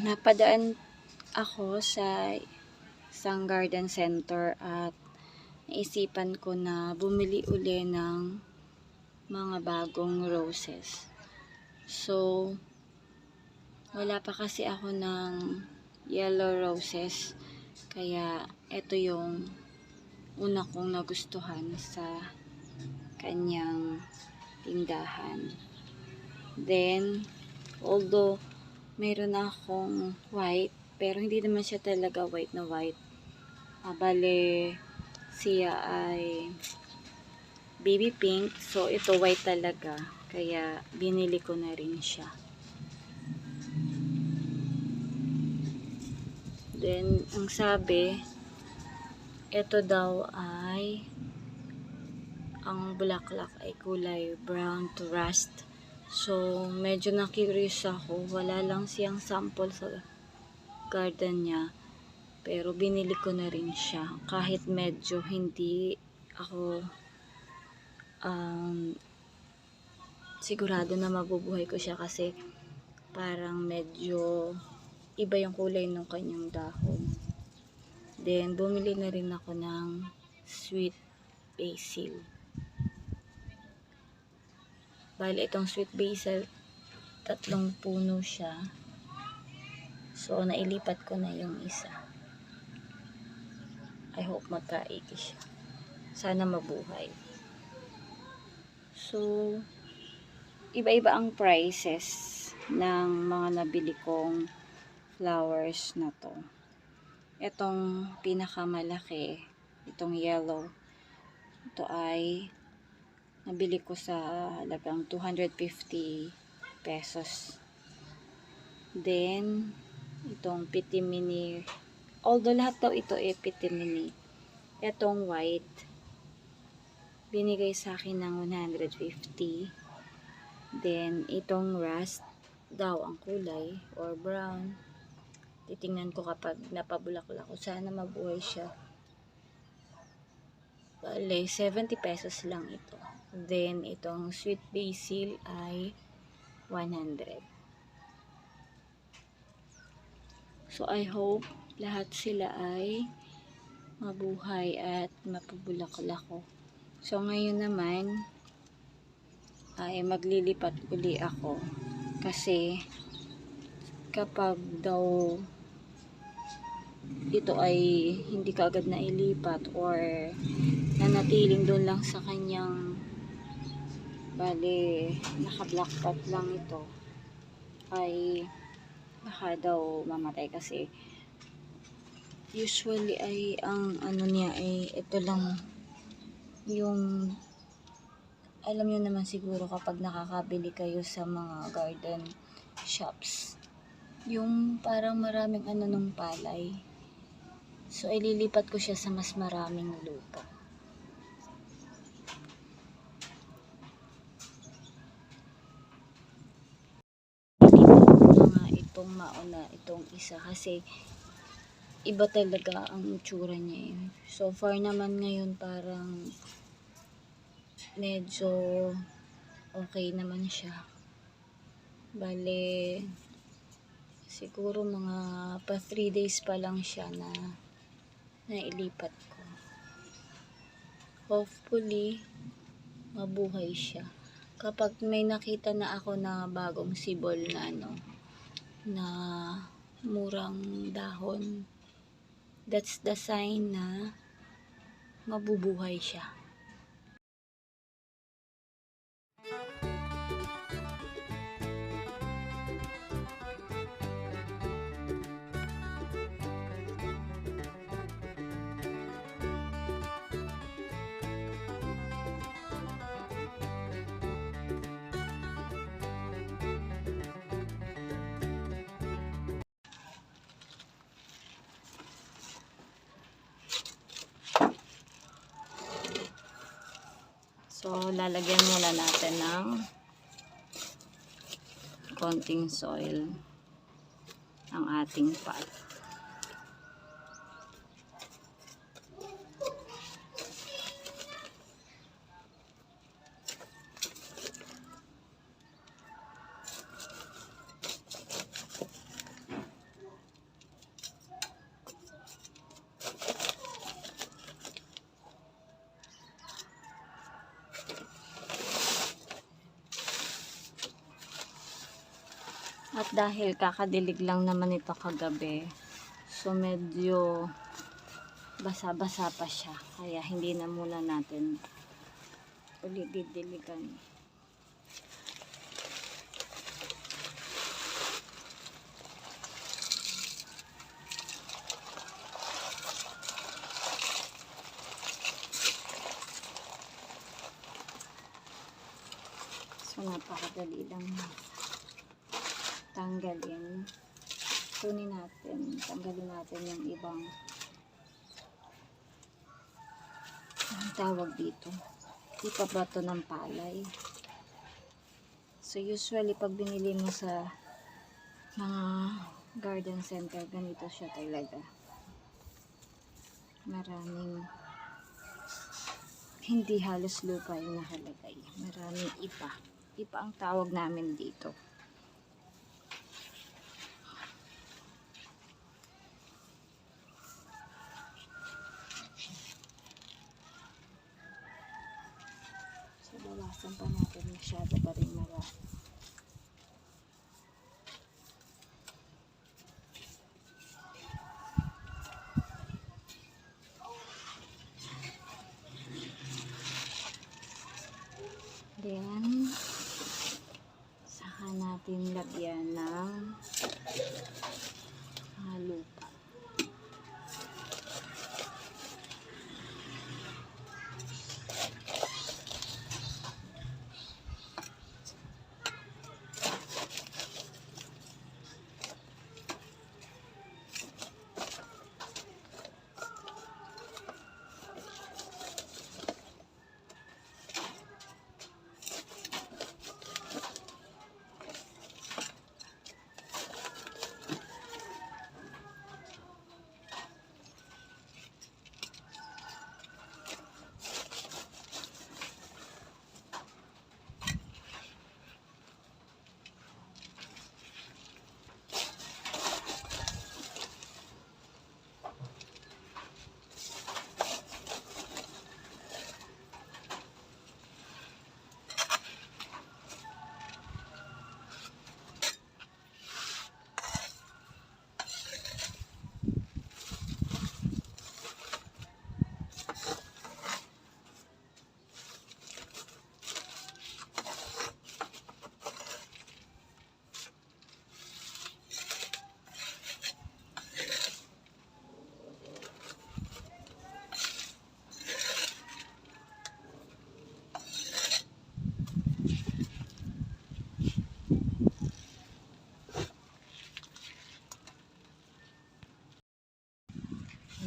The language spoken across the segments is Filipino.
Napadaan ako sa isang garden center at naisipan ko na bumili uli ng mga bagong roses. So, wala pa kasi ako ng yellow roses, kaya ito yung una kong nagustuhan sa kanyang tindahan. Then, although mayroon akong white, pero hindi naman siya talaga white na white. Bale, siya ay baby pink. So, ito white talaga. Kaya, binili ko na rin siya. Then, ang sabi, ito daw ay ang bulaklak ay kulay brown to rust. So, medyo na-curious ako. Wala lang siyang sample sa garden niya. Pero binili ko na rin siya. Kahit medyo hindi ako sigurado na mabubuhay ko siya kasi parang medyo iba yung kulay ng kanyang dahon. Then, bumili na rin ako ng sweet basil. Bali, itong sweet basil, 3 puno siya. So, nailipat ko na yung isa. I hope magkaigi siya. Sana mabuhay. So, iba-iba ang prices ng mga nabili kong flowers na to. Itong pinakamalaki, itong yellow, ito ay nabili ko sa halagang 250 pesos. Then, itong petit mini, although lahat daw ito ay petit mini, itong white, binigay sa akin ng 150. Then, itong rust daw ang kulay, or brown. Titingnan ko kapag napabulaklak ko. Sana mabuhay siya. Bale, 70 pesos lang ito. Then, itong sweet basil ay 100. So, I hope lahat sila ay mabuhay at mapabulaklak ko. So, ngayon naman ay maglilipat uli ako. Kasi, kapag daw ito ay hindi kaagad na ilipat or nanatiling doon lang sa kanyang bali naka-black pot lang ito, ay baka daw mamatay kasi usually ay ang ano niya ay ito lang yung alam niyo naman siguro kapag nakakabili kayo sa mga garden shops, yung parang maraming ano nung palay. So, ililipat ko siya sa mas maraming lupa. Itong mauna, itong isa kasi iba talaga ang itsura niya. So far naman ngayon parang medyo okay naman siya. Bale, siguro mga pa 3 days pa lang siya na nailipat ko. Hopefully, mabuhay siya. Kapag may nakita na ako na bagong sibol na na murang dahon, that's the sign na mabubuhay siya. So, lalagyan muna natin ng konting soil ang ating pot. At dahil kakadilig lang naman ito kagabi, so medyo basa-basa pa siya. Kaya hindi na muna natin ulit didiligan. So napakadali lang tanggalin. Tanggalin natin yung ibang ang tawag dito, ipabato ng palay. So usually pag binili mo sa mga garden center, ganito siya talaga. Maraming hindi halos lupa yung nakalagay. Maraming ipa. Ipa ang tawag namin dito. So bawasan pa natin, masyado pa rin marami. Then, saka natin lagyan ng lupa.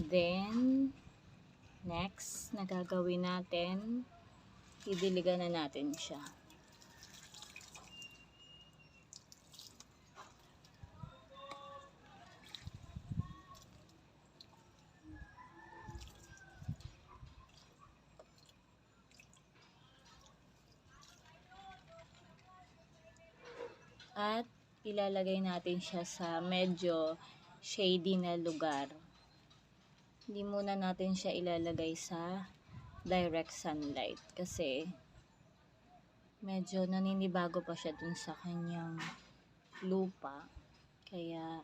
Then, next na gagawin natin, idiligan na natin siya. At ilalagay natin siya sa medyo shady na lugar. Hindi muna natin siya ilalagay sa direct sunlight kasi medyo naninibago pa siya dun sa kanyang lupa. Kaya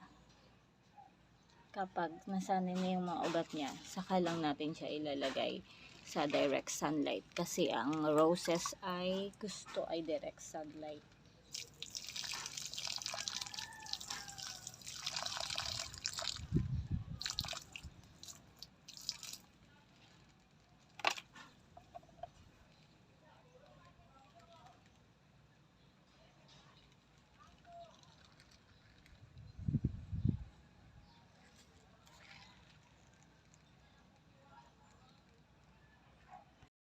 kapag nasanay na yung mga ugat niya, saka lang natin siya ilalagay sa direct sunlight kasi ang roses ay gusto ay direct sunlight.